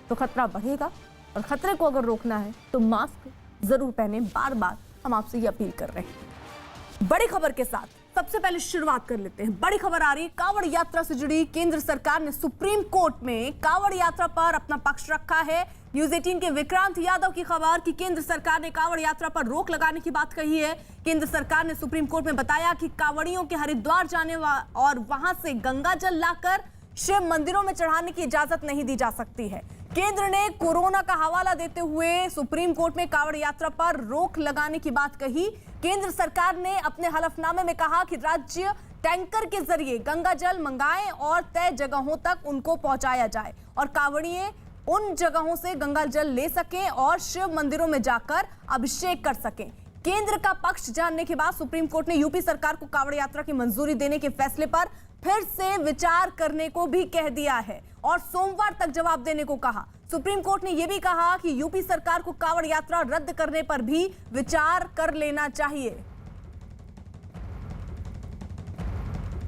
तो खतरा बढ़ेगा। और खतरे को अगर रोकना है तो मास्क जरूर पहने, बार बार हम आपसे ये अपील कर रहे हैं। बड़ी खबर के साथ सबसे पहले शुरुआत कर लेते हैं। बड़ी खबर आ रही है कांवड़ यात्रा से जुड़ी। केंद्र सरकार ने सुप्रीम कोर्ट में कांवड़ यात्रा पर अपना पक्ष रखा है। न्यूज 18 के विक्रांत यादव की खबर कि केंद्र सरकार ने कांवड़ यात्रा पर रोक लगाने की बात कही है। केंद्र सरकार ने सुप्रीम कोर्ट में बताया कि कांवड़ियों के हरिद्वार जाने और वहां से गंगा जल लाकर शिव मंदिरों में चढ़ाने की इजाजत नहीं दी जा सकती है। केंद्र ने कोरोना का हवाला देते हुए सुप्रीम कोर्ट में कांवड़ यात्रा पर रोक लगाने की बात कही। केंद्र सरकार ने अपने हलफनामे में कहा कि राज्य टैंकर के जरिए गंगा जल मंगाएं और तय जगहों तक उनको पहुंचाया जाए और कांवड़िए उन जगहों से गंगा जल ले सकें और शिव मंदिरों में जाकर अभिषेक कर सकें। केंद्र का पक्ष जानने के बाद सुप्रीम कोर्ट ने यूपी सरकार को कांवड़ यात्रा की मंजूरी देने के फैसले पर फिर से विचार करने को भी कह दिया है और सोमवार तक जवाब देने को कहा। सुप्रीम कोर्ट ने यह भी कहा कि यूपी सरकार को कांवड़ यात्रा रद्द करने पर भी विचार कर लेना चाहिए।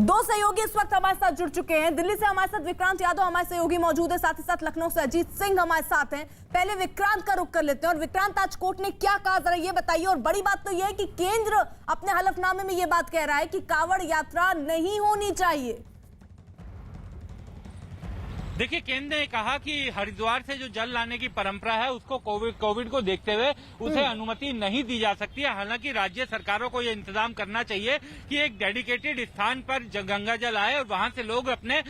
दो सहयोगी इस वक्त हमारे साथ जुड़ चुके हैं। दिल्ली से हमारे साथ विक्रांत यादव हमारे सहयोगी मौजूद है, साथ ही साथ लखनऊ से अजीत सिंह हमारे साथ हैं। पहले विक्रांत का रुख कर लेते हैं। और विक्रांत, आज कोर्ट ने क्या कहा, जरा ये बताइए। और बड़ी बात तो यह है कि केंद्र अपने हलफनामे में यह बात कह रहा है कि कांवड़ यात्रा नहीं होनी चाहिए। देखिए, केंद्र ने कहा कि हरिद्वार से जो जल लाने की परंपरा है उसको कोविड को देखते हुए उसे अनुमति नहीं दी जा सकती है। हालांकि राज्य सरकारों को यह इंतजाम करना चाहिए कि एक डेडिकेटेड स्थान पर गंगा जल आए और वहां से लोग अपने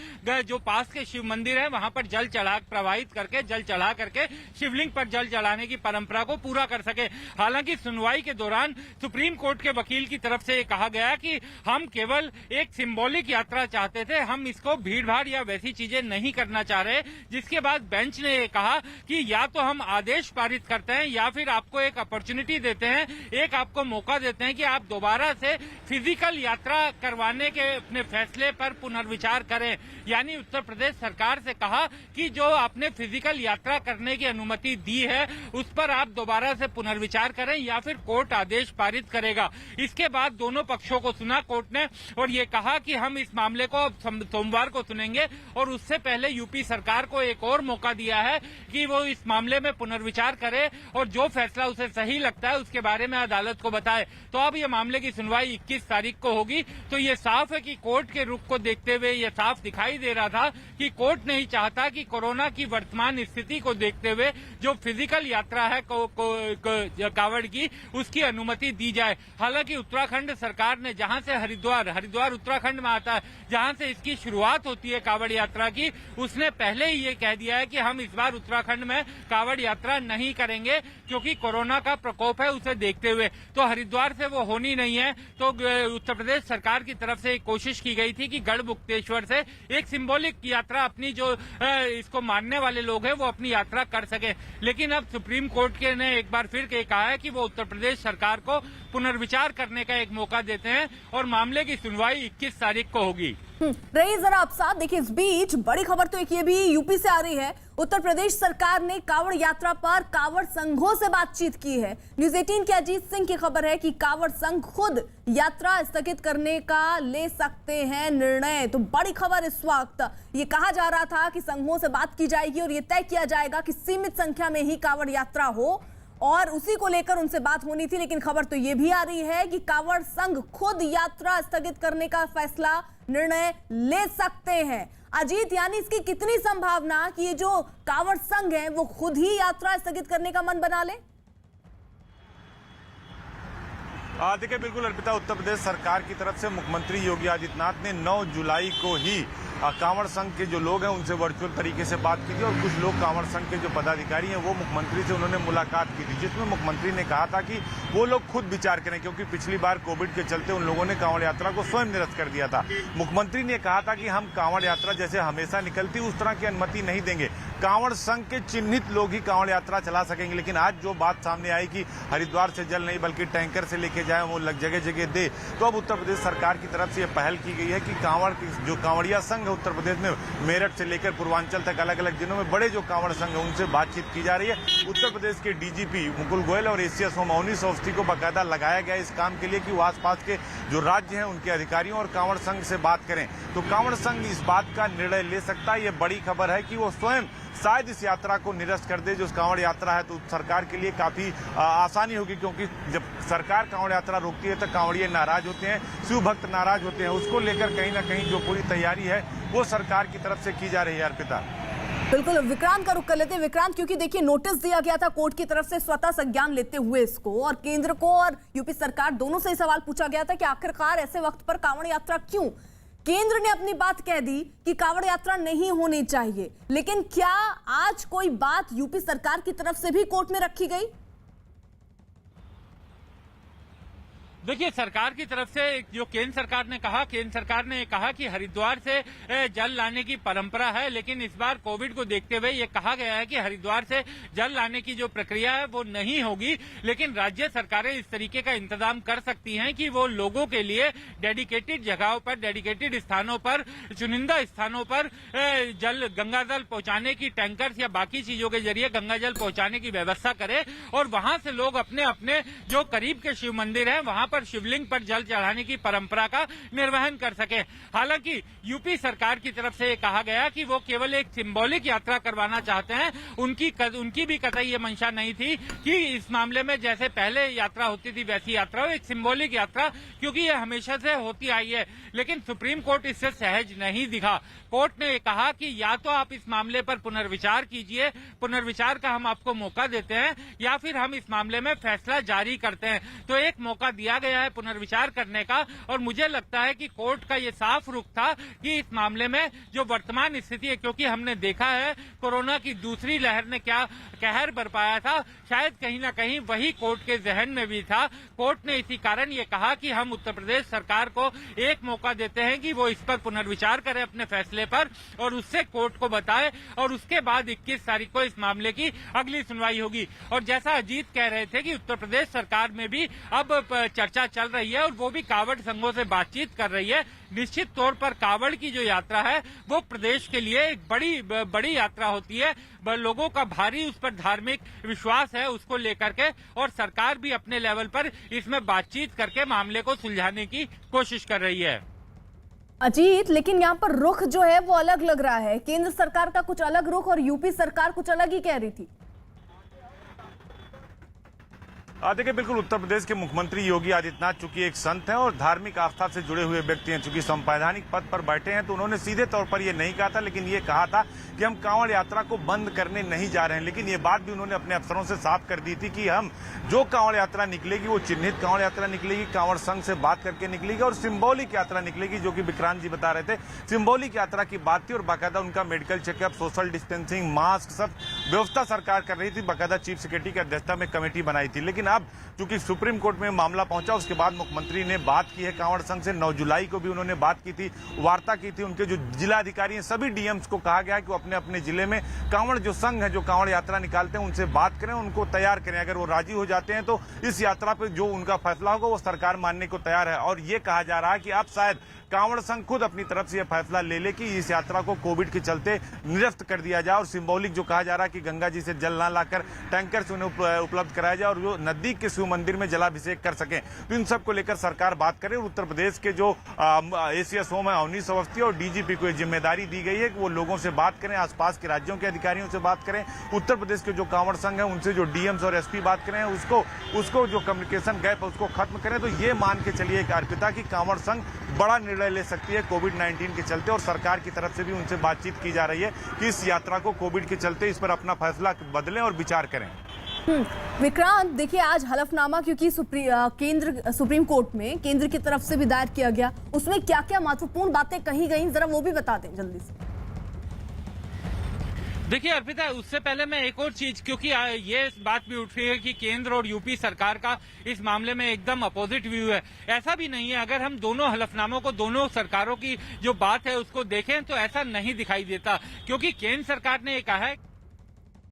जो पास के शिव मंदिर है वहां पर जल प्रवाहित करके जल चढ़ा करके शिवलिंग पर जल चढ़ाने की परंपरा को पूरा कर सके। हालांकि सुनवाई के दौरान सुप्रीम कोर्ट के वकील की तरफ से कहा गया कि हम केवल एक सिंबॉलिक यात्रा चाहते थे, हम इसको भीड़-भाड़ या वैसी चीजें नहीं करना चाह रहे। जिसके बाद बेंच ने कहा कि या तो हम आदेश पारित करते हैं या फिर आपको एक अपॉर्चुनिटी देते हैं, एक आपको मौका देते हैं कि आप दोबारा से फिजिकल यात्रा करवाने के अपने फैसले पर पुनर्विचार करें। यानी उत्तर प्रदेश सरकार से कहा कि जो आपने फिजिकल यात्रा करने की अनुमति दी है उस पर आप दोबारा से पुनर्विचार करें या फिर कोर्ट आदेश पारित करेगा। इसके बाद दोनों पक्षों को सुना कोर्ट ने और ये कहा कि हम इस मामले को सोमवार को सुनेंगे और उससे पहले यूपी सरकार को एक और मौका दिया है कि वो इस मामले में पुनर्विचार करे और जो फैसला उसे सही लगता है उसके बारे में अदालत को बताए। तो अब ये मामले की सुनवाई 21 तारीख को होगी। तो ये साफ है कि कोर्ट के रुख को देखते हुए ये साफ दिखाई दे रहा था कि कोर्ट नहीं चाहता कि कोरोना की वर्तमान स्थिति को देखते हुए जो फिजिकल यात्रा है कांवड़ की उसकी अनुमति दी जाए। हालांकि उत्तराखंड सरकार ने जहां से हरिद्वार उत्तराखंड में आता है, जहां से इसकी शुरुआत होती है कांवड़ यात्रा की, उसने पहले ही ये कह दिया है कि हम इस बार उत्तराखंड में कांवड़ यात्रा नहीं करेंगे क्योंकि कोरोना का प्रकोप है उसे देखते हुए। तो हरिद्वार से वो होनी नहीं है। तो उत्तर प्रदेश सरकार की तरफ से एक कोशिश की गई थी कि गढ़मुक्तेश्वर से एक सिंबॉलिक यात्रा अपनी जो इसको मानने वाले लोग हैं वो अपनी यात्रा कर सके। लेकिन अब सुप्रीम कोर्ट के ने एक बार फिर कहा है कि वो उत्तर प्रदेश सरकार को पुनर्विचार करने का एक मौका देते हैं और मामले की सुनवाई 21 तारीख को होगी। रही जरा आप साथ देखिए। इस बीच बड़ी खबर तो एक ये भी यूपी से आ रही है। उत्तर प्रदेश सरकार ने कांवड़ यात्रा पर कांवड़ संघों से बातचीत की है। न्यूज 18 के अजीत सिंह की खबर है कि कांवड़ संघ खुद यात्रा स्थगित करने का ले सकते हैं निर्णय। तो बड़ी खबर इस वक्त ये कहा जा रहा था कि संघों से बात की जाएगी और ये तय किया जाएगा कि सीमित संख्या में ही कांवड़ यात्रा हो और उसी को लेकर उनसे बात होनी थी। लेकिन खबर तो ये भी आ रही है कि कांवड़ संघ खुद यात्रा स्थगित करने का फैसला निर्णय ले सकते हैं। अजीत, यानी इसकी कितनी संभावना कि ये जो कांवड़ संघ है वो खुद ही यात्रा स्थगित करने का मन बना ले? देखिए, बिल्कुल अर्पिता, उत्तर प्रदेश सरकार की तरफ से मुख्यमंत्री योगी आदित्यनाथ ने 9 जुलाई को ही कांवड़ संघ के जो लोग हैं उनसे वर्चुअल तरीके से बात की थी और कुछ लोग कांवड़ संघ के जो पदाधिकारी हैं वो मुख्यमंत्री से उन्होंने मुलाकात की थी, जिसमें मुख्यमंत्री ने कहा था कि वो लोग खुद विचार करें क्योंकि पिछली बार कोविड के चलते उन लोगों ने कांवड़ यात्रा को स्वयं निरस्त कर दिया था। मुख्यमंत्री ने कहा था कि हम कांवड़ यात्रा जैसे हमेशा निकलती उस तरह की अनुमति नहीं देंगे, कांवड़ संघ के चिन्हित लोग ही कांवड़ यात्रा चला सकेंगे। लेकिन आज जो बात सामने आई कि हरिद्वार से जल नहीं बल्कि टैंकर से लेके जाए वो जगह जगह दे, तो अब उत्तर प्रदेश सरकार की तरफ से पहल की गई है कि जो कांवड़िया संघ है उत्तर प्रदेश में मेरठ से लेकर पूर्वांचल तक अलग अलग जिलों में बड़े जो कांवड़ संघ है उनसे बातचीत की जा रही है। उत्तर प्रदेश के डीजीपी मुकुल गोयल और एसीएस मौनीश अवस्थी को बाकायदा लगाया गया इस काम के लिए कि वो आसपास के जो राज्य हैं उनके अधिकारियों और कांवड़ संघ से बात करें। तो कांवड़ संघ इस बात का निर्णय ले सकता है। ये बड़ी खबर है कि वो स्वयं शायद इस यात्रा को निरस्त कर दे। जो कांवड़ यात्रा है तो सरकार के लिए काफी आसानी होगी, क्योंकि जब सरकार कांवड़ यात्रा रोकती है तो कांवड़िए नाराज होते हैं, शिव भक्त नाराज होते हैं। उसको लेकर कहीं ना कहीं जो पूरी तैयारी है वो सरकार की तरफ से की जा रही है। अर्पिता, बिल्कुल विक्रांत का रुख कर लेते हैं। विक्रांत, क्योंकि देखिए नोटिस दिया गया था कोर्ट की तरफ से स्वतः संज्ञान लेते हुए इसको, और केंद्र को और यूपी सरकार दोनों से सवाल पूछा गया था कि आखिरकार ऐसे वक्त पर कांवड़ यात्रा क्यों। केंद्र ने अपनी बात कह दी कि कांवड़ यात्रा नहीं होनी चाहिए, लेकिन क्या आज कोई बात यूपी सरकार की तरफ से भी कोर्ट में रखी गई? देखिए, सरकार की तरफ से जो केंद्र सरकार ने कहा कि हरिद्वार से जल लाने की परंपरा है, लेकिन इस बार कोविड को देखते हुए ये कहा गया है कि हरिद्वार से जल लाने की जो प्रक्रिया है वो नहीं होगी, लेकिन राज्य सरकारें इस तरीके का इंतजाम कर सकती हैं कि वो लोगों के लिए डेडिकेटेड जगहों पर, डेडिकेटेड स्थानों पर, चुनिंदा स्थानों पर गंगा जल पहुंचाने की टैंकर्स या बाकी चीजों के जरिए गंगा जल पहुंचाने की व्यवस्था करे, और वहां से लोग अपने अपने जो करीब के शिव मंदिर हैं वहां पर शिवलिंग पर जल चढ़ाने की परंपरा का निर्वहन कर सके। हालांकि यूपी सरकार की तरफ से कहा गया कि वो केवल एक सिंबॉलिक यात्रा करवाना चाहते हैं। उनकी भी कतई ये मंशा नहीं थी कि इस मामले में जैसे पहले यात्रा होती थी वैसी यात्रा हो, एक सिंबॉलिक यात्रा, क्योंकि ये हमेशा से होती आई है। लेकिन सुप्रीम कोर्ट इससे सहज नहीं दिखा। कोर्ट ने कहा कि या तो आप इस मामले पर पुनर्विचार कीजिए, पुनर्विचार का हम आपको मौका देते हैं, या फिर हम इस मामले में फैसला जारी करते हैं। तो एक मौका दिया गया है पुनर्विचार करने का, और मुझे लगता है कि कोर्ट का ये साफ रुख था कि इस मामले में जो वर्तमान स्थिति है, क्योंकि हमने देखा है कोरोना की दूसरी लहर ने क्या कहर बरपाया था, शायद कहीं ना कहीं वही कोर्ट के जहन में भी था। कोर्ट ने इसी कारण ये कहा कि हम उत्तर प्रदेश सरकार को एक मौका देते हैं कि वो इस पर पुनर्विचार करे अपने फैसले पर, और उससे कोर्ट को बताए, और उसके बाद 21 तारीख को इस मामले की अगली सुनवाई होगी। और जैसा अजीत कह रहे थे कि उत्तर प्रदेश सरकार में भी अब चर्चा चल रही है और वो भी कांवड़ संघों से बातचीत कर रही है। निश्चित तौर पर कांवड़ की जो यात्रा है वो प्रदेश के लिए एक बड़ी यात्रा होती है। लोगों का भारी उस पर धार्मिक विश्वास है, उसको लेकर के, और सरकार भी अपने लेवल पर इसमें बातचीत करके मामले को सुलझाने की कोशिश कर रही है। अजीत, लेकिन यहाँ पर रुख जो है वो अलग लग रहा है। केंद्र सरकार का कुछ अलग रुख और यूपी सरकार कुछ अलग ही कह रही थी। देखिए, बिल्कुल उत्तर प्रदेश के मुख्यमंत्री योगी आदित्यनाथ चूंकि एक संत हैं और धार्मिक आस्था से जुड़े हुए व्यक्ति हैं, चूंकि संवैधानिक पद पर बैठे हैं, तो उन्होंने सीधे तौर पर ये नहीं कहा था, लेकिन ये कहा था कि हम कांवड़ यात्रा को बंद करने नहीं जा रहे हैं। लेकिन ये बात भी उन्होंने अपने अफसरों से साफ कर दी थी कि हम जो कांवड़ यात्रा निकलेगी वो चिन्हित कांवड़ यात्रा निकलेगी, कांवड़ संघ से बात करके निकलेगी, और सिंबॉलिक यात्रा निकलेगी, जो कि विक्रांत जी बता रहे थे। सिंबॉलिक यात्रा की बात थी, और बाकायदा उनका medical checkup, social distancing, mask, सब व्यवस्था सरकार कर रही थी। बाकायदा चीफ सेक्रेटरी की अध्यक्षता में कमेटी बनाई थी। लेकिन अब चूंकि सुप्रीम कोर्ट में मामला पहुंचा, उसके बाद मुख्यमंत्री ने बात की है कांवड़ संघ से। 9 जुलाई को भी उन्होंने बात की थी, वार्ता की थी। उनके जो जिला अधिकारी हैं, सभी डीएम्स को कहा गया है कि वो अपने अपने जिले में कांवड़ जो संघ है, जो कांवड़ यात्रा निकालते हैं, उनसे बात करें, उनको तैयार करें। अगर वो राजी हो जाते हैं तो इस यात्रा पर जो उनका फैसला होगा वो सरकार मानने को तैयार है। और ये कहा जा रहा है कि अब शायद कांवड़ संघ खुद अपनी तरफ से यह फैसला ले ले कि इस यात्रा को कोविड के चलते निरस्त कर दिया जाए, और सिंबॉलिक जो कहा जा रहा है कि गंगा जी से जल ना लाकर टैंकर से उन्हें उपलब्ध कराया जाए, और वो नजदीक के शिव मंदिर में जलाभिषेक कर सकें। तो इन सब को लेकर सरकार बात करे। उत्तर प्रदेश के जो एसीएस होम है अवनीश अवस्थी और डीजीपी को जिम्मेदारी दी गई है कि वो लोगों से बात करें, आसपास के राज्यों के अधिकारियों से बात करें, उत्तर प्रदेश के जो कांवड़ संघ है उनसे जो डीएम्स और एसपी बात करें, उसको जो कम्युनिकेशन गैप है उसको खत्म करें। तो ये मान के चलिए अर्पिता की कांवड़ संघ बड़ा निर्णय ले सकती है कोविड-19 के चलते, और सरकार की तरफ से भी उनसे बातचीत की जा रही है कि इस यात्रा को कोविड के चलते इस पर अपना फैसला बदलें और विचार करें। विक्रांत, देखिए आज हलफनामा क्योंकि सुप्रीम कोर्ट में केंद्र की तरफ से भी दायर किया गया, उसमें क्या क्या महत्वपूर्ण बातें कही गई, जरा वो भी बता दें जल्दी से। देखिए अर्पिता, उससे पहले मैं एक और चीज, क्योंकि ये बात भी उठ रही है कि केंद्र और यूपी सरकार का इस मामले में एकदम अपोजिट व्यू है। ऐसा भी नहीं है। अगर हम दोनों हलफनामों को, दोनों सरकारों की जो बात है उसको देखें तो ऐसा नहीं दिखाई देता, क्योंकि केंद्र सरकार ने ये कहा है